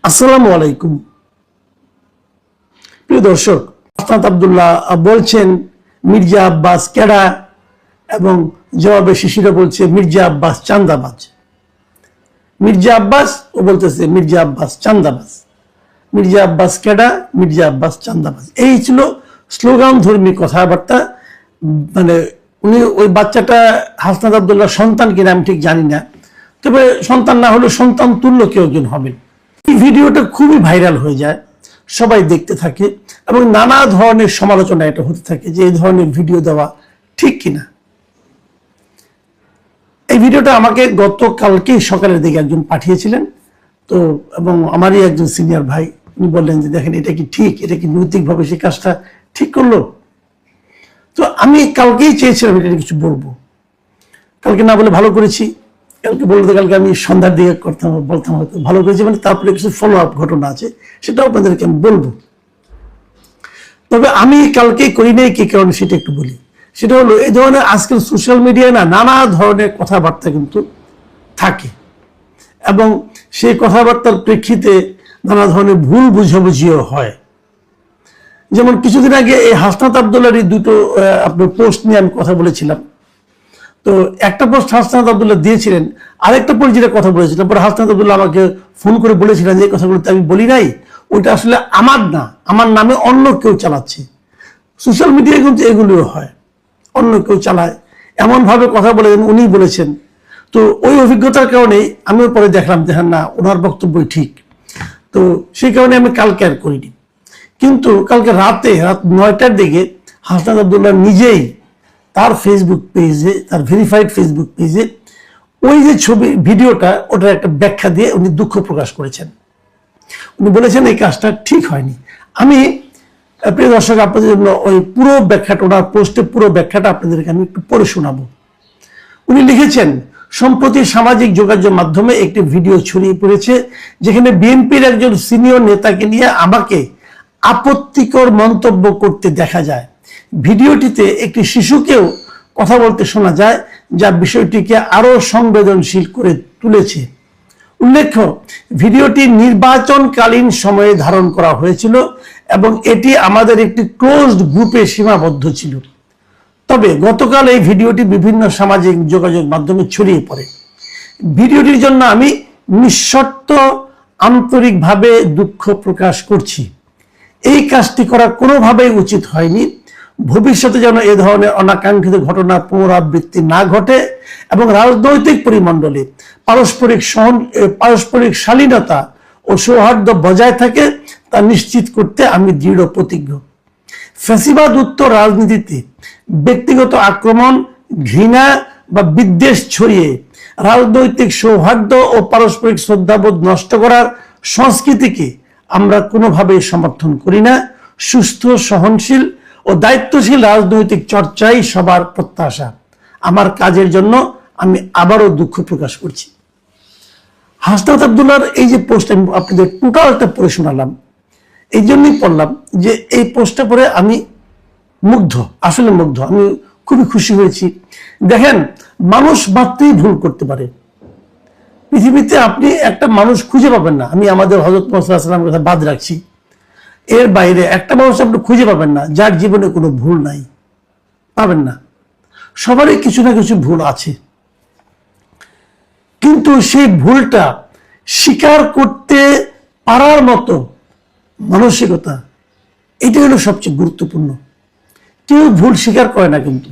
আসসালামু আলাইকুম প্রিয় দর্শক, হাসনাত আব্দুল্লাহ বলছেন মির্জা আব্বাস কেডা এবং জবাবে শিশিরা বলছে মির্জা আব্বাস চাঁদাবাজ। মির্জা আব্বাস ও বলতেছে মির্জা আব্বাস চাঁদাবাজ। মির্জা আব্বাস কেডা, মির্জা আব্বাস চাঁদাবাজ, এই ছিল স্লোগান ধর্মী কথাবার্তা। মানে উনি ওই বাচ্চাটা হাসনাত আব্দুল্লাহ সন্তান কিনা আমি ঠিক জানি না, তবে সন্তান না হলে সন্তান তুল্য কেউ একজন হবেন। এই ভিডিওটা খুবই ভাইরাল হয়ে যায়, সবাই দেখতে থাকে এবং নানা ধরনের সমালোচনা এটা হতে থাকে যে এই ধরনের ভিডিও দেওয়া ঠিক কিনা। এই ভিডিওটা আমাকে গতকালকেই সকালের দিকে একজন পাঠিয়েছিলেন, তো এবং আমারই একজন সিনিয়র ভাই উনি বললেন যে দেখেন এটা কি ঠিক, এটা কি নৈতিকভাবে সেই কাজটা ঠিক করলো। তো আমি কালকেই চেয়েছিলাম এটা কিছু বলবো, কালকে না বলে ভালো করেছি, কালকে বলতে কালকে আমি সন্ধ্যার দিকে বলতাম হয়তো ভালো করেছি, মানে তারপরে কিছু ফলো আপ ঘটনা আছে সেটাও আপনাদেরকে আমি বলবো। তবে আমি কালকেই করি নাই কি কারণে সেটা একটু বলি। সেটা হলো এই ধরনের আজকাল সোশ্যাল মিডিয়ায় নানা ধরনের কথাবার্তা কিন্তু থাকে এবং সেই কথাবার্তার প্রেক্ষিতে নানা ধরনের ভুল বুঝাবুঝিও হয়। যেমন কিছুদিন আগে এই হাসনাত আব্দুল্লাহর দুটো আপনার পোস্ট নিয়ে আমি কথা বলেছিলাম। তো একটা পোস্ট হাসনাত আব্দুল্লাহ দিয়েছিলেন, আরেকটা পরে যেটা কথা বলেছিলাম, পরে হাসনাত আব্দুল্লাহ আমাকে ফোন করে বলেছিলেন যে এই কথাগুলো আমি বলি নাই, ওইটা আসলে আমার না, আমার নামে অন্য কেউ চালাচ্ছে। সোশ্যাল মিডিয়ায় কিন্তু এগুলিও হয়, অন্য কেউ চালায়, এমনভাবে কথা বলে উনি বলেছেন। তো ওই অভিজ্ঞতার কারণেই আমিও পরে দেখলাম যে হ্যাঁ না, ওনার বক্তব্যই ঠিক। তো সেই কারণে আমি কালকে আর করিনি। কিন্তু কালকে রাত 9টার দিকে হাসনাত আব্দুল্লাহ নিজেই তার ফেসবুক পেজে, তার ভেরিফাইড ফেসবুক পেজে ওই যে ছবি ভিডিওটা, ওটার একটা ব্যাখ্যা দিয়ে উনি দুঃখ প্রকাশ করেছেন। উনি বলেছেন এই কাজটা ঠিক হয়নি। আমি প্রিয় দর্শক আপনাদের জন্য ওই পুরো ব্যাখ্যাটা, ওনার পোস্টে পুরো ব্যাখ্যাটা আপনাদেরকে আমি একটু পড়ে শোনাবো। উনি লিখেছেন, সম্প্রতি সামাজিক যোগাযোগ মাধ্যমে একটি ভিডিও ছড়িয়ে পড়েছে যেখানে বিএনপির একজন সিনিয়র নেতাকে নিয়ে আমাকে আপত্তিকর মন্তব্য করতে দেখা যায়। ভিডিওটিতে একটি শিশুকেও কথা বলতে শোনা যায়, যা বিষয়টিকে আরো সংবেদনশীল করে তুলেছে। উল্লেখ্য, ভিডিওটি নির্বাচনকালীন সময়ে ধারণ করা হয়েছিল এবং এটি আমাদের একটি ক্লোজড গ্রুপে সীমাবদ্ধ ছিল। তবে গতকাল এই ভিডিওটি বিভিন্ন সামাজিক যোগাযোগ মাধ্যমে ছড়িয়ে পড়ে। ভিডিওটির জন্য আমি নিঃশর্ত আন্তরিকভাবে দুঃখ প্রকাশ করছি। এই কাজটি করা কোনোভাবেই উচিত হয়নি। ভবিষ্যতে যেন এ ধরনের অনাকাঙ্ক্ষিত ঘটনা পুনরাবৃত্তি না ঘটে এবং রাজনৈতিক পরিমণ্ডলে পারস্পরিক শালীনতা ও সৌহার্দ্য বজায় থাকে তা নিশ্চিত করতে আমি দৃঢ় প্রতিজ্ঞ। ফ্যাসিবাদ উত্তর রাজনীতিতে ব্যক্তিগত আক্রমণ, ঘৃণা বা বিদ্বেষ ছড়িয়ে রাজনৈতিক সৌহার্দ্য ও পারস্পরিক শ্রদ্ধাবোধ নষ্ট করার সংস্কৃতিকে আমরা কোনোভাবেই সমর্থন করি না। সুস্থ, সহনশীল ও দায়িত্বশীল রাজনৈতিক চর্চাই সবার প্রত্যাশা। আমার কাজের জন্য আমি আবারও দুঃখ প্রকাশ করছি। হাসনাত আব্দুল্লাহর এই যে পোস্ট আমি আপনাদের টোটালটা পড়ে শোনালাম, এই জন্যই পড়লাম যে এই পোস্টটা পড়ে আমি মুগ্ধ, আসলে মুগ্ধ, আমি খুবই খুশি হয়েছি। দেখেন, মানুষ মাত্রই ভুল করতে পারে। পৃথিবীতে আপনি একটা মানুষ খুঁজে পাবেন না, আমি আমাদের হযরত মুহাম্মদ সাল্লাল্লাহু আলাইহি ওয়াসাল্লামের কথা বাদ রাখছি, এর বাইরে একটা মানুষ আপনি খুঁজে পাবেন না যার জীবনে কোনো ভুল নাই, পাবেন না। সবারই কিছু না কিছু ভুল আছে, কিন্তু সেই ভুলটা স্বীকার করতে পারার মতো মানসিকতা, এটাই হলো সবচেয়ে গুরুত্বপূর্ণ। কেউ ভুল স্বীকার করে না, কিন্তু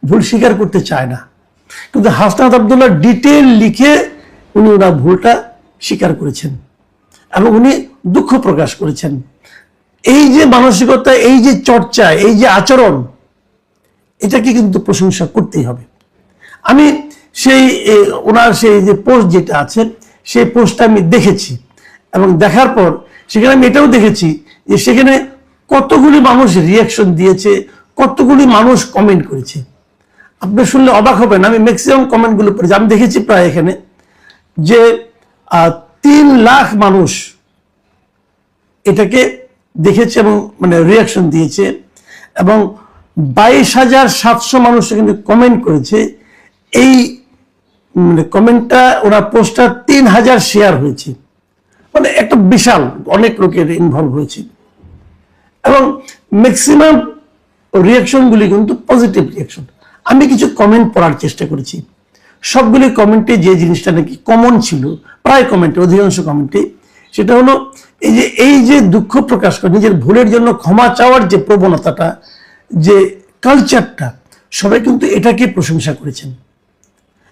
ভুল স্বীকার করতে চায় না। কিন্তু হাসনাত আব্দুল্লাহ ডিটেল লিখে উনি ওনার ভুলটা স্বীকার করেছেন এবং উনি দুঃখ প্রকাশ করেছেন। এই যে মানসিকতা, এই যে চর্চা, এই যে আচরণ, এটাকে কিন্তু প্রশংসা করতেই হবে। আমি সেই ওনার সেই যে পোস্ট যেটা আছে, সেই পোস্টটা আমি দেখেছি এবং দেখার পর সেখানে আমি এটাও দেখেছি যে সেখানে কতগুলি মানুষ রিয়াকশন দিয়েছে, কতগুলি মানুষ কমেন্ট করেছে। আপনি শুনলে অবাক হবেন, আমি ম্যাক্সিমাম কমেন্টগুলো পড়েছি। আমি দেখেছি প্রায় এখানে যে 3 লাখ মানুষ এটাকে দেখেছে এবং মানে রিয়াকশন দিয়েছে এবং 22,700 মানুষ কিন্তু কমেন্ট করেছে। এই কমেন্টটা, ওনার পোস্টটা 3000 শেয়ার হয়েছে। মানে একটা বিশাল অনেক লোকের ইনভলভ হয়েছে এবং ম্যাক্সিমাম রিয়াকশনগুলি কিন্তু পজিটিভ রিয়াকশন। আমি কিছু কমেন্ট পড়ার চেষ্টা করেছি, সবগুলি কমেন্টে যে জিনিসটা নাকি কমন ছিল, প্রায় কমেন্টে, অধিকাংশ কমেন্টে, সেটা হলো এই যে দুঃখ প্রকাশ করে নিজের ভুলের জন্য ক্ষমা চাওয়ার যে প্রবণতাটা, যে কালচারটা, সবাই কিন্তু এটাকে প্রশংসা করেছেন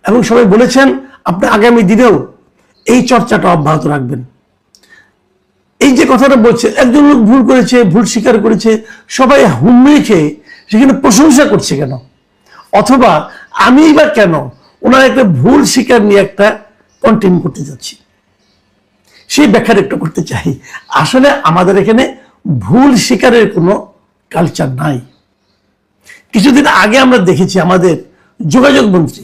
এবং সবাই বলেছেন আপনি আগামী দিনেও এই চর্চাটা অব্যাহত রাখবেন। এই যে কথাটা বলছে, একজন লোক ভুল করেছে, ভুল স্বীকার করেছে, সবাই হুমড়ি খেয়ে সেখানে প্রশংসা করছে কেন? অথবা আমি বা কেন ওনার একটা ভুল স্বীকার নিয়ে একটা কন্টিনিউ করতে যাচ্ছি, সেই ব্যাখ্যাটা একটু করতে চাই। আসলে আমাদের এখানে ভুল স্বীকারের কোনো কালচার নাই। কিছুদিন আগে আমরা দেখেছি আমাদের যোগাযোগ মন্ত্রী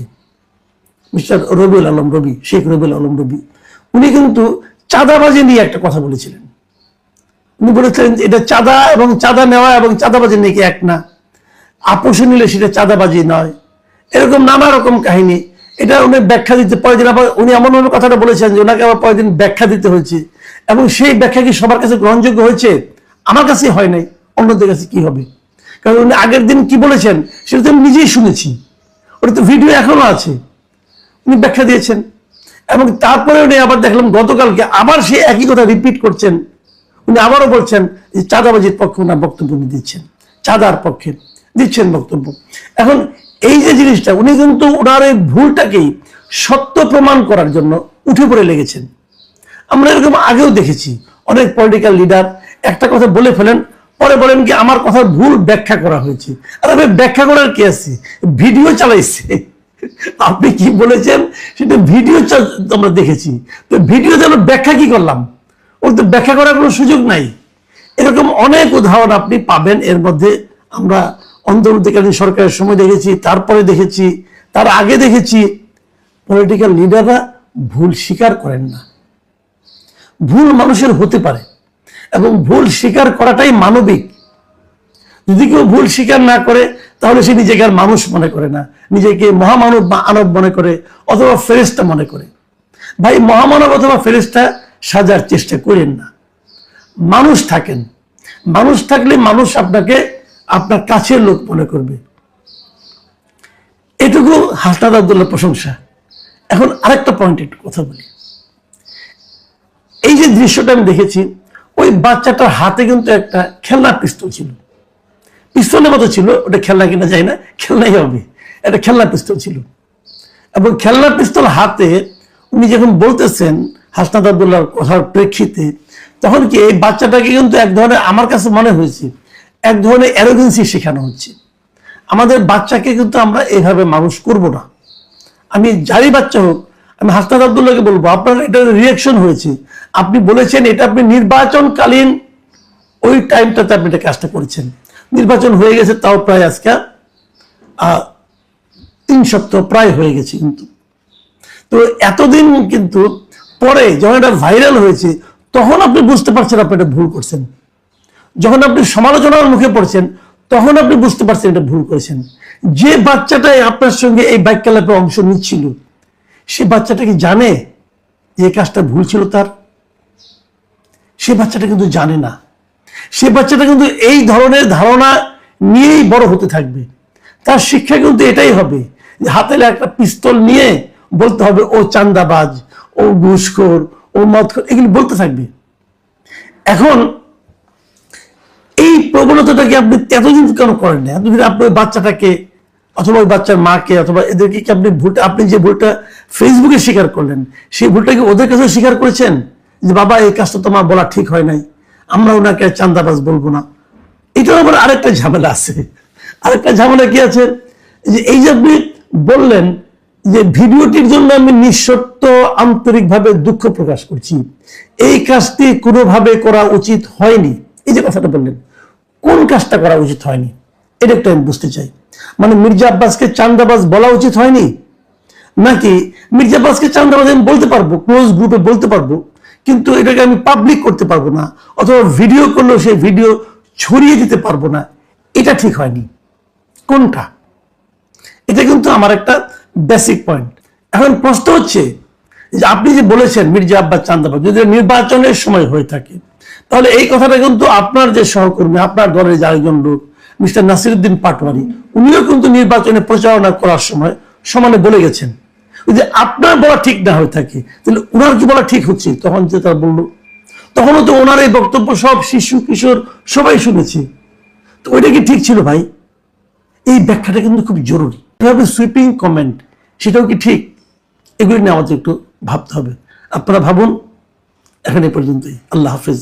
মিস্টার রবিউল আলম রবি, শেখ রবিউল আলম রবি, উনি কিন্তু চাঁদাবাজি নিয়ে একটা কথা বলেছিলেন। উনি বলেছিলেন এটা চাঁদা এবং চাঁদা নেওয়া এবং চাঁদাবাজি নাকি এক না, আপোষে নিলে সেটা চাঁদাবাজি নয়, এরকম নানা রকম কাহিনী। এটা উনি ব্যাখ্যা দিতে, পরের দিন আবার উনি এমনভাবে কথাটা বলেছেন যে ওনাকে আবার পরের দিন ব্যাখ্যা দিতে হয়েছে এবং সেই ব্যাখ্যা কি সবার কাছে গ্রহণযোগ্য হয়েছে? আমার কাছে হয় নাই, অন্যদের কাছে কি হবে? কারণ উনি আগের দিন কি বলেছেন সেটা তো আমি নিজেই শুনেছি, ওটা তো ভিডিও এখনো আছে, উনি ব্যাখ্যা দিয়েছেন। এবং তারপরে উনি আবার দেখলাম গতকালকে আবার সেই একই কথা রিপিট করছেন। উনি আবারও বলছেন যে চাঁদাবাজির পক্ষে ওনার বক্তব্য উনি দিচ্ছেন, চাঁদার পক্ষে দিচ্ছেন বক্তব্য। এখন এই যে জিনিসটা, উনি কিন্তু ওনার এই ভুলটাকেই সত্য প্রমাণ করার জন্য উঠে পড়ে লেগেছেন। আমরা এরকম আগেও দেখেছি, অনেক পলিটিক্যাল লিডার একটা কথা বলে ফেলেন, পরে বলেন কি আমার কথার ভুল ব্যাখ্যা করা হয়েছে। আর আমি ব্যাখ্যা করার কি আছে, ভিডিও চালাইছে, আপনি কি বলেছেন সেটা ভিডিও আমরা দেখেছি, তো ভিডিও যেন ব্যাখ্যা কি করলাম, ওর তো ব্যাখ্যা করার কোনো সুযোগ নাই। এরকম অনেক উদাহরণ আপনি পাবেন। এর মধ্যে আমরা অন্তর্বর্তীকালীন সরকারের সময় দেখেছি, তারপরে দেখেছি, তার আগে দেখেছি, পলিটিক্যাল লিডাররা ভুল স্বীকার করেন না। ভুল মানুষের হতে পারে এবং ভুল স্বীকার করাটাই মানবিক। যদি কেউ ভুল স্বীকার না করে তাহলে সে নিজেকে আর মানুষ মনে করে না, নিজেকে মহামানব বা আনব মনে করে অথবা ফেরেশতা মনে করে। ভাই, মহামানব অথবা ফেরেশতা সাজার চেষ্টা করেন না, মানুষ থাকেন। মানুষ থাকলে মানুষ আপনাকে আপনার কাছের লোক মনে করবে, এটুকু হাসনাত আব্দুল্লাহ প্রশংসা। এখন আরেকটা পয়েন্ট একটু কথা বলি। এই যে দৃশ্যটা আমি দেখেছি, ওই বাচ্চাটার হাতে কিন্তু একটা খেলনা পিস্তল ছিল, পিস্তলের মতো ছিল, ওটা খেলনা কিনা যায় না, খেলনাই হবে, একটা খেলনা পিস্তল ছিল। এবং খেলনা পিস্তল হাতে উনি যখন বলতেছেন হাসনাত আব্দুল্লাহর কথার প্রেক্ষিতে, তখন কি এই বাচ্চাটাকে কিন্তু এক ধরনের, আমার কাছে মনে হয়েছে, এক ধরনের অ্যারোগেন্সি শেখানো হচ্ছে। আমাদের বাচ্চাকে কিন্তু আমরা এইভাবে মানুষ করব না। আমি যারই বাচ্চা হোক, আমি হাসনাত আব্দুল্লাহকে বলবো আপনার এটা রিয়াকশন হয়েছে, আপনি বলেছেন এটা আপনি নির্বাচনকালীন ওই টাইমটাতে আপনি এটা কাজটা করেছেন, নির্বাচন হয়ে গেছে তাও প্রায় আজকে 3 সপ্তাহ প্রায় হয়ে গেছে। কিন্তু তো এতদিন কিন্তু পরে যখন এটা ভাইরাল হয়েছে তখন আপনি বুঝতে পারছেন আপনি এটা ভুল করছেন। যখন আপনি সমালোচনার মুখে পড়ছেন তখন আপনি বুঝতে পারছেন এটা ভুল করেছেন। যে বাচ্চাটাই আপনার সঙ্গে এই বাক্যালাপে অংশ নিচ্ছিল, সে বাচ্চাটা কি জানে যে কাজটা ভুল ছিল তার? সে বাচ্চাটা কিন্তু জানে না। সে বাচ্চাটা কিন্তু এই ধরনের ধারণা নিয়েই বড় হতে থাকবে। তার শিক্ষা কিন্তু এটাই হবে যে হাতে একটা পিস্তল নিয়ে বলতে হবে ও চাঁদাবাজ, ও ঘুষখোর, ও মদখোর, এগুলি বলতে থাকবে। এখন এই প্রবণতাটাকে আপনি এতদিন কেন করেন না? এতদিন আপনি ওই বাচ্চাটাকে অথবা ওই বাচ্চার মাকে অথবা এদেরকে কি আপনি ভুলটা, আপনি যে ভুলটা ফেসবুকে স্বীকার করলেন, সেই ভুলটাকে ওদের কাছে স্বীকার করেছেন যে বাবা এই কাজটা তোমার বলা ঠিক হয় নাই, আমরা ওনাকে চাঁদাবাজ বলবো না? এটার আবার আরেকটা ঝামেলা আছে। আরেকটা ঝামেলা কি আছে, যে এই যে আপনি বললেন যে ভিডিওটির জন্য আমি নিঃশর্ত আন্তরিকভাবে দুঃখ প্রকাশ করছি, এই কাজটি কোনোভাবে করা উচিত হয়নি। এই যে কথাটা বললেন, কোন কাজটা করা উচিত হয়নি এটা একটু আমি বুঝতে চাই। মানে মির্জা আব্বাসকে চাঁদাবাজ বলা উচিত হয়নি, নাকি মির্জা আব্বাসকে চাঁদাবাজ আমি বলতে পারবো, ক্লোজ গ্রুপে বলতে পারবো, কিন্তু এটাকে আমি পাবলিক করতে পারবো না, অথবা ভিডিও করলেও সেই ভিডিও ছড়িয়ে দিতে পারবো না, এটা ঠিক হয়নি? কোনটা? এটা কিন্তু আমার একটা বেসিক পয়েন্ট। এখন প্রশ্ন হচ্ছে যে আপনি যে বলেছেন মির্জা আব্বাস চান্দাবাগ যদি নির্বাচনের সময় হয়ে থাকে, তাহলে এই কথাটা কিন্তু আপনার যে সহকর্মী, আপনার দলের যে আরেকজন লোক মিস্টার নাসিরউদ্দিন পাটোয়ারি, উনিও কিন্তু নির্বাচনে প্রচারণা করার সময় সমানে বলে গেছেন। যদি আপনার বলা ঠিক না হয়ে থাকে তাহলে ওনার কি বলা ঠিক হচ্ছে? তখন যে তারা বললো, তখনও তো ওনার এই বক্তব্য সব শিশু কিশোর সবাই শুনেছে। তো ওইটা কি ঠিক ছিল ভাই? এই ব্যাখ্যাটা কিন্তু খুব জরুরি। এভাবে সুইপিং কমেন্ট, সেটাও কি ঠিক? এগুলি নিয়ে আমাদের একটু ভাবতে হবে। আপনারা ভাবুন। এখন এই পর্যন্তই। আল্লাহ হাফেজ।